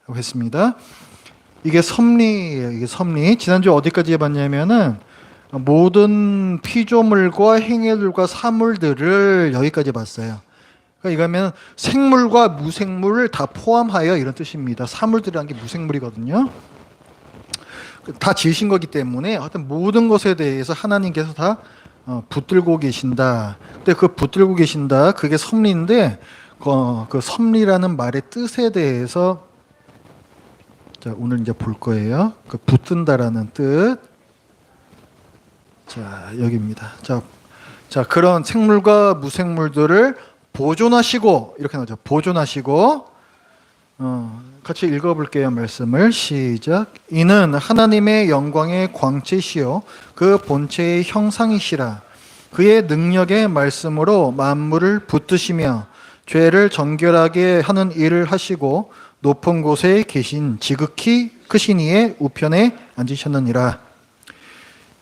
했습니다. 이게 섭리예요. 이게 섭리. 지난주 어디까지 해봤냐면은 모든 피조물과 행해들과 사물들을 여기까지 봤어요. 그러니까 이거면 생물과 무생물을 다 포함하여 이런 뜻입니다. 사물들이라는 게 무생물이거든요. 다 지으신 거기 때문에 하여튼 모든 것에 대해서 하나님께서 다 붙들고 계신다. 근데 그 붙들고 계신다, 그게 섭리인데 그 섭리라는 말의 뜻에 대해서 자, 오늘 이제 볼 거예요. 그 붙든다라는 뜻. 자, 여기입니다. 자, 그런 생물과 무생물들을 보존하시고, 이렇게 나오죠. 보존하시고, 같이 읽어볼게요. 말씀을. 시작. 이는 하나님의 영광의 광채시요 그 본체의 형상이시라. 그의 능력의 말씀으로 만물을 붙드시며 죄를 정결하게 하는 일을 하시고 높은 곳에 계신 지극히 크신 이의 우편에 앉으셨느니라.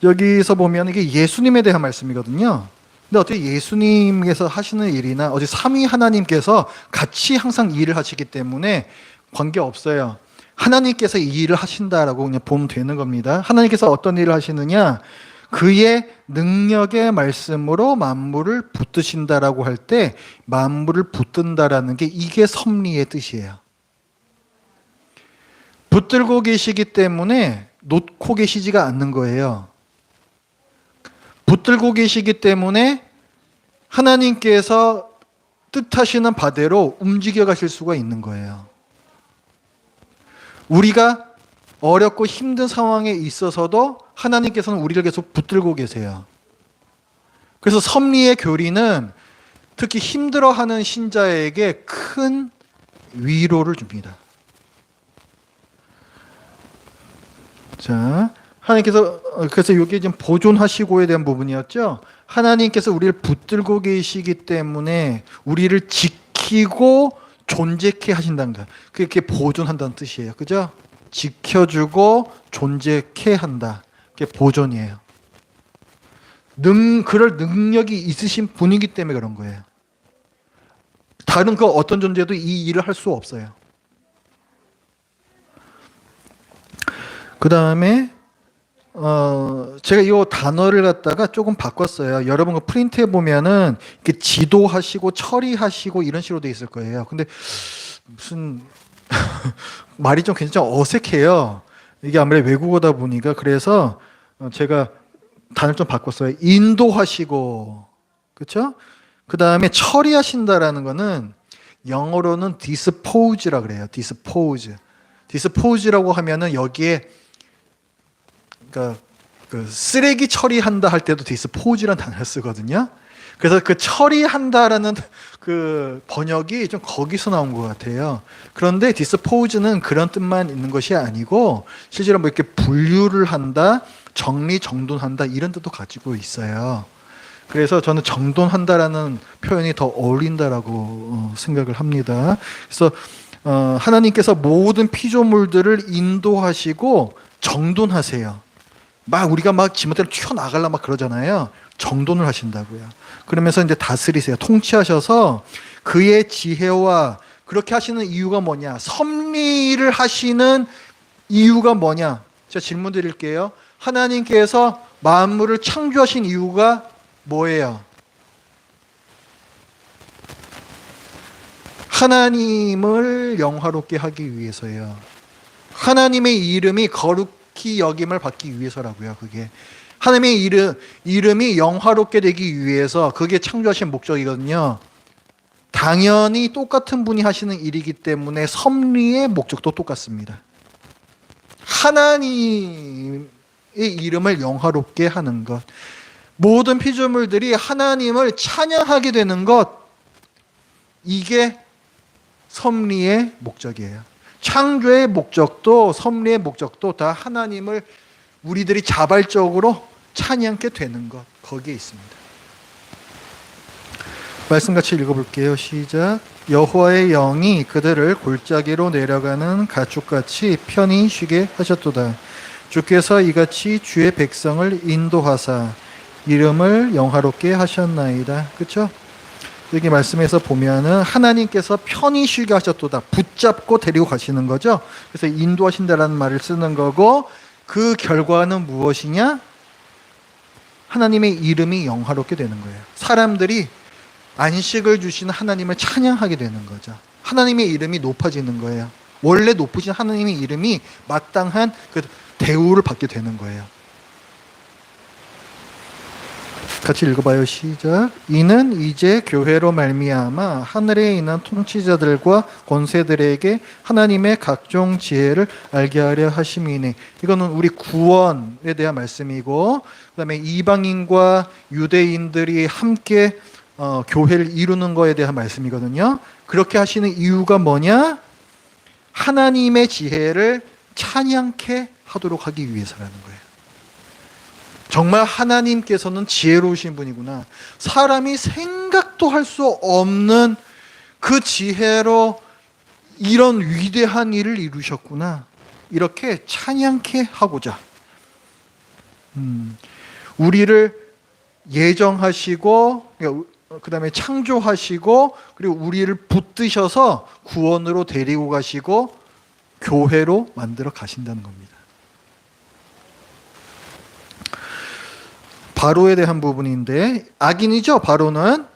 여기서 보면 이게 예수님에 대한 말씀이거든요. 근데 어떻게 예수님께서 하시는 일이나 어디 삼위 하나님께서 같이 항상 일을 하시기 때문에 관계없어요. 하나님께서 이 일을 하신다라고 그냥 보면 되는 겁니다. 하나님께서 어떤 일을 하시느냐? 그의 능력의 말씀으로 만물을 붙드신다라고 할 때 만물을 붙든다라는 게 이게 섭리의 뜻이에요. 붙들고 계시기 때문에 놓고 계시지가 않는 거예요. 붙들고 계시기 때문에 하나님께서 뜻하시는 바대로 움직여 가실 수가 있는 거예요. 우리가 어렵고 힘든 상황에 있어서도 하나님께서는 우리를 계속 붙들고 계세요. 그래서 섭리의 교리는 특히 힘들어하는 신자에게 큰 위로를 줍니다. 자, 하나님께서 그래서 이게 지금 보존하시고에 대한 부분이었죠. 하나님께서 우리를 붙들고 계시기 때문에 우리를 지키고 존재케 하신다는 거예요. 그게 보존한다는 뜻이에요. 그죠? 지켜주고 존재케 한다. 그게 보존이에요. 그럴 능력이 있으신 분이기 때문에 그런 거예요. 다른 그 어떤 존재도 이 일을 할 수 없어요. 그 다음에 제가 이 단어를 갖다가 조금 바꿨어요. 여러분 그 프린트해 보면은 이렇게 지도하시고 처리하시고 이런 식으로 돼 있을 거예요. 근데 무슨 말이 좀 굉장히 어색해요. 이게 아무래도 외국어다 보니까. 그래서 제가 단어를 좀 바꿨어요. 인도하시고, 그렇죠? 그 다음에 처리하신다라는 거는 영어로는 dispose라 그래요. dispose라고 하면은 여기에 그러니까 그 쓰레기 처리한다 할 때도 dispose라는 단어를 쓰거든요. 그래서 그 처리한다라는 그 번역이 좀 거기서 나온 것 같아요. 그런데 dispose는 그런 뜻만 있는 것이 아니고 실제로 뭐 이렇게 분류를 한다, 정리 정돈한다 이런 뜻도 가지고 있어요. 그래서 저는 정돈한다라는 표현이 더 어울린다라고 생각을 합니다. 그래서 하나님께서 모든 피조물들을 인도하시고 정돈하세요. 막 우리가 막 지멋대로 튀어나가려 막 그러잖아요. 정돈을 하신다고요. 그러면서 이제 다스리세요. 통치하셔서 그의 지혜와 그렇게 하시는 이유가 뭐냐? 섭리를 하시는 이유가 뭐냐? 제가 질문 드릴게요. 하나님께서 만물을 창조하신 이유가 뭐예요? 하나님을 영화롭게 하기 위해서예요. 하나님의 이름이 거룩히 여김을 받기 위해서라고요. 그게 하나님의 이름이 영화롭게 되기 위해서 그게 창조하신 목적이거든요. 당연히 똑같은 분이 하시는 일이기 때문에 섭리의 목적도 똑같습니다. 하나님의 이름을 영화롭게 하는 것, 모든 피조물들이 하나님을 찬양하게 되는 것, 이게 섭리의 목적이에요. 창조의 목적도 섭리의 목적도 다 하나님을 우리들이 자발적으로 찬양하게 되는 것, 거기에 있습니다. 말씀 같이 읽어볼게요. 시작. 여호와의 영이 그들을 골짜기로 내려가는 가축같이 편히 쉬게 하셨도다. 주께서 이같이 주의 백성을 인도하사 이름을 영화롭게 하셨나이다. 그렇죠? 여기 말씀에서 보면은 하나님께서 편히 쉬게 하셨도다. 붙잡고 데리고 가시는 거죠. 그래서 인도하신다라는 말을 쓰는 거고, 그 결과는 무엇이냐? 하나님의 이름이 영화롭게 되는 거예요. 사람들이 안식을 주시는 하나님을 찬양하게 되는 거죠. 하나님의 이름이 높아지는 거예요. 원래 높으신 하나님의 이름이 마땅한 그 대우를 받게 되는 거예요. 같이 읽어봐요. 시작. 이는 이제 교회로 말미암아 하늘에 있는 통치자들과 권세들에게 하나님의 각종 지혜를 알게 하려 하심이니. 이거는 우리 구원에 대한 말씀이고, 그다음에 이방인과 유대인들이 함께 교회를 이루는 거에 대한 말씀이거든요. 그렇게 하시는 이유가 뭐냐? 하나님의 지혜를 찬양케 하도록 하기 위해서라는 거예요. 정말 하나님께서는 지혜로우신 분이구나. 사람이 생각도 할 수 없는 그 지혜로 이런 위대한 일을 이루셨구나. 이렇게 찬양케 하고자 우리를 예정하시고, 그 다음에 창조하시고, 그리고 우리를 붙드셔서 구원으로 데리고 가시고 교회로 만들어 가신다는 겁니다. 바로에 대한 부분인데, 악인이죠. 바로는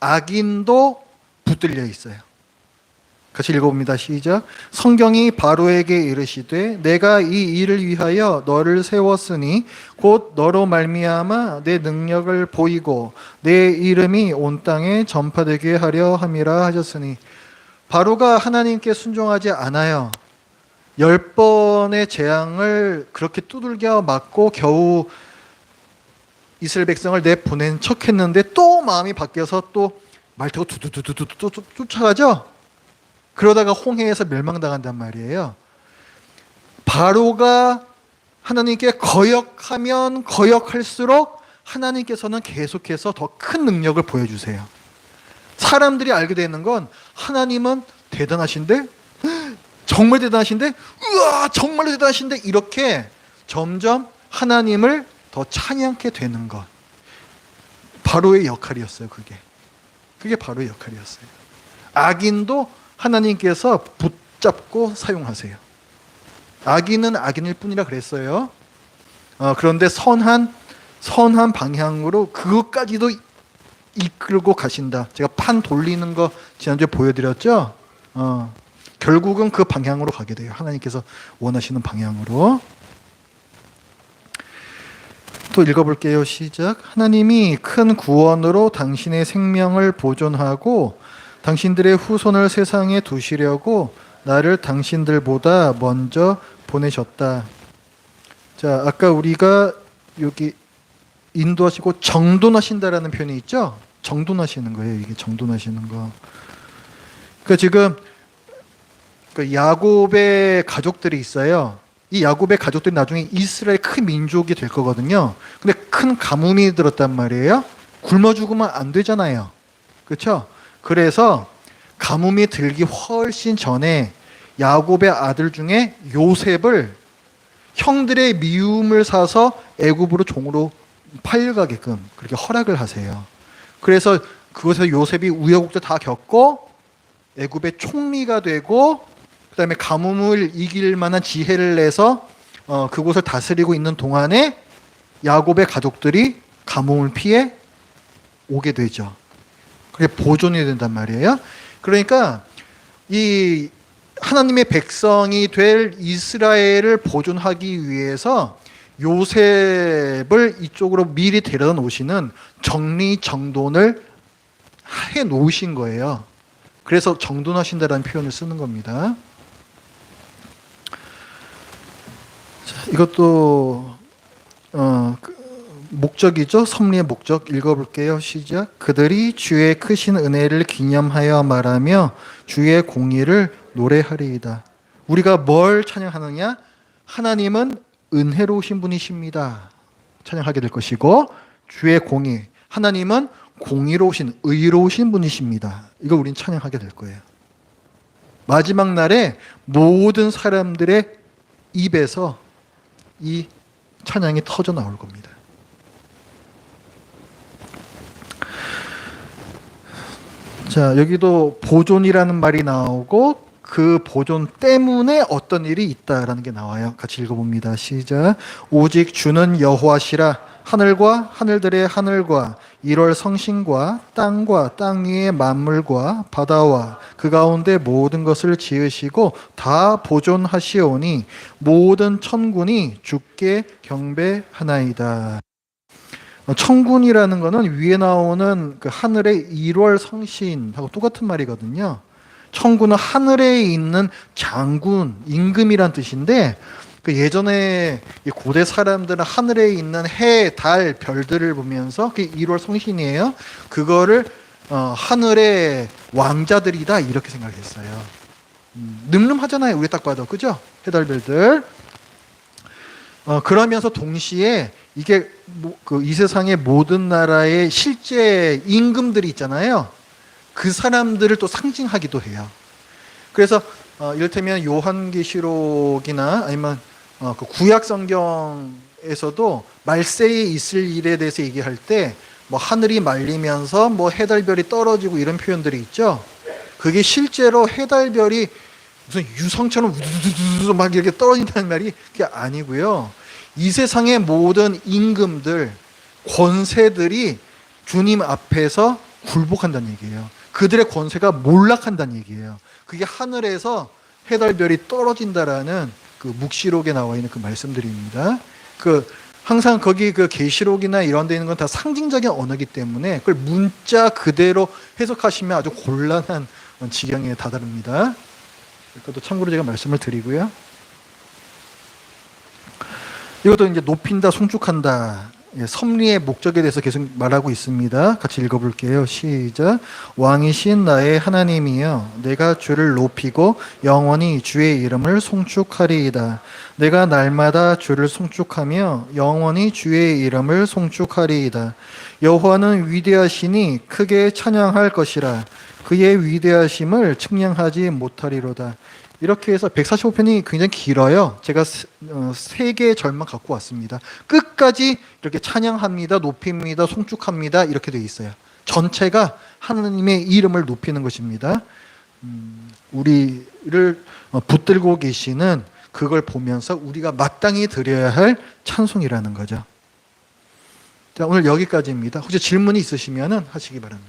악인도 붙들려 있어요. 같이 읽어봅니다. 시작. 성경이 바로에게 이르시되 내가 이 일을 위하여 너를 세웠으니 곧 너로 말미암아 내 능력을 보이고 내 이름이 온 땅에 전파되게 하려 함이라 하셨으니. 바로가 하나님께 순종하지 않아요. 10번의 재앙을 그렇게 두들겨 맞고 겨우 이스라엘 백성을 내보낸 척했는데 또 마음이 바뀌어서 또 말 타고 두두두두두 또 쫓아가죠. 그러다가 홍해에서 멸망당한단 말이에요. 바로가 하나님께 거역하면 거역할수록 하나님께서는 계속해서 더 큰 능력을 보여주세요. 사람들이 알게 되는 건 하나님은 대단하신데, 정말 대단하신데, 우와 정말로 대단하신데, 이렇게 점점 하나님을 더 찬양케 되는 것. 바로의 역할이었어요. 그게 바로의 역할이었어요. 악인도 하나님께서 붙잡고 사용하세요. 악인은 악인일 뿐이라 그랬어요. 그런데 선한 방향으로 그것까지도 이끌고 가신다. 제가 판 돌리는 거 지난주에 보여드렸죠. 결국은 그 방향으로 가게 돼요. 하나님께서 원하시는 방향으로. 또 읽어볼게요. 시작. 하나님이 큰 구원으로 당신의 생명을 보존하고 당신들의 후손을 세상에 두시려고 나를 당신들보다 먼저 보내셨다. 자, 아까 우리가 여기 인도하시고 정돈하신다라는 표현이 있죠? 정돈하시는 거예요. 이게 정돈하시는 거. 그러니까 지금 야곱의 가족들이 있어요. 이 야곱의 가족들이 나중에 이스라엘 큰 민족이 될 거거든요. 근데 큰 가뭄이 들었단 말이에요. 굶어 죽으면 안 되잖아요. 그렇죠? 그래서 가뭄이 들기 훨씬 전에 야곱의 아들 중에 요셉을 형들의 미움을 사서 애굽으로 종으로 팔려가게끔 그렇게 허락을 하세요. 그래서 그곳에서 요셉이 우여곡절 다 겪고 애굽의 총리가 되고, 그 다음에 가뭄을 이길 만한 지혜를 내서 그곳을 다스리고 있는 동안에 야곱의 가족들이 가뭄을 피해 오게 되죠. 그게 보존이 된단 말이에요. 그러니까 이 하나님의 백성이 될 이스라엘을 보존하기 위해서 요셉을 이쪽으로 미리 데려다 놓으시는 정리정돈을 해 놓으신 거예요. 그래서 정돈하신다라는 표현을 쓰는 겁니다. 자, 이것도 목적이죠. 섭리의 목적 읽어볼게요. 시작. 그들이 주의 크신 은혜를 기념하여 말하며 주의 공의를 노래하리이다. 우리가 뭘 찬양하느냐? 하나님은 은혜로우신 분이십니다. 찬양하게 될 것이고, 주의 공의, 하나님은 공의로우신, 의로우신 분이십니다. 이거 우린 찬양하게 될 거예요. 마지막 날에 모든 사람들의 입에서 이 찬양이 터져 나올 겁니다. 자, 여기도 보존이라는 말이 나오고 그 보존 때문에 어떤 일이 있다라는 게 나와요. 같이 읽어봅니다. 시작. 오직 주는 여호와시라. 하늘과 하늘들의 하늘과 1월 성신과 땅과 땅 위의 만물과 바다와 그 가운데 모든 것을 지으시고 다 보존하시오니 모든 천군이 주께 경배하나이다. 천군이라는 거는 위에 나오는 그 하늘의 1월 성신하고 똑같은 말이거든요. 천군은 하늘에 있는 장군, 임금이란 뜻인데 그 예전에 고대 사람들은 하늘에 있는 해, 달, 별들을 보면서 그게 1월 성신이에요. 그거를 하늘의 왕자들이다 이렇게 생각했어요. 늠름하잖아요. 우리 딱 봐도 그죠? 해, 달, 별들. 그러면서 동시에 이게 이 세상의 모든 나라의 실제 임금들이 있잖아요. 그 사람들을 또 상징하기도 해요. 그래서 이를테면 요한계시록이나 아니면 그 구약 성경에서도 말세에 있을 일에 대해서 얘기할 때 뭐 하늘이 말리면서 뭐 해달별이 떨어지고 이런 표현들이 있죠. 그게 실제로 해달별이 무슨 유성처럼 우두두두두 막 이렇게 떨어진다는 말이 그게 아니고요. 이 세상의 모든 임금들, 권세들이 주님 앞에서 굴복한다는 얘기예요. 그들의 권세가 몰락한다는 얘기예요. 그게 하늘에서 해달별이 떨어진다라는 그 묵시록에 나와 있는 그 말씀들입니다. 항상 거기 그 계시록이나 이런 데 있는 건 다 상징적인 언어이기 때문에 그걸 문자 그대로 해석하시면 아주 곤란한 지경에 다다릅니다. 그것도 참고로 제가 말씀을 드리고요. 이것도 이제 높인다, 송축한다. 섭리의 목적에 대해서 계속 말하고 있습니다. 같이 읽어볼게요. 시작. 왕이신 나의 하나님이여, 내가 주를 높이고 영원히 주의 이름을 송축하리이다. 내가 날마다 주를 송축하며 영원히 주의 이름을 송축하리이다. 여호와는 위대하시니 크게 찬양할 것이라. 그의 위대하심을 측량하지 못하리로다. 이렇게 해서 145편이 굉장히 길어요. 제가 3개의 절만 갖고 왔습니다. 끝까지 이렇게 찬양합니다, 높입니다, 송축합니다 이렇게 되어 있어요. 전체가 하나님의 이름을 높이는 것입니다. 우리를 붙들고 계시는 그걸 보면서 우리가 마땅히 드려야 할 찬송이라는 거죠. 자, 오늘 여기까지입니다. 혹시 질문이 있으시면 하시기 바랍니다.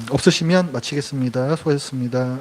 없으시면 마치겠습니다. 수고하셨습니다.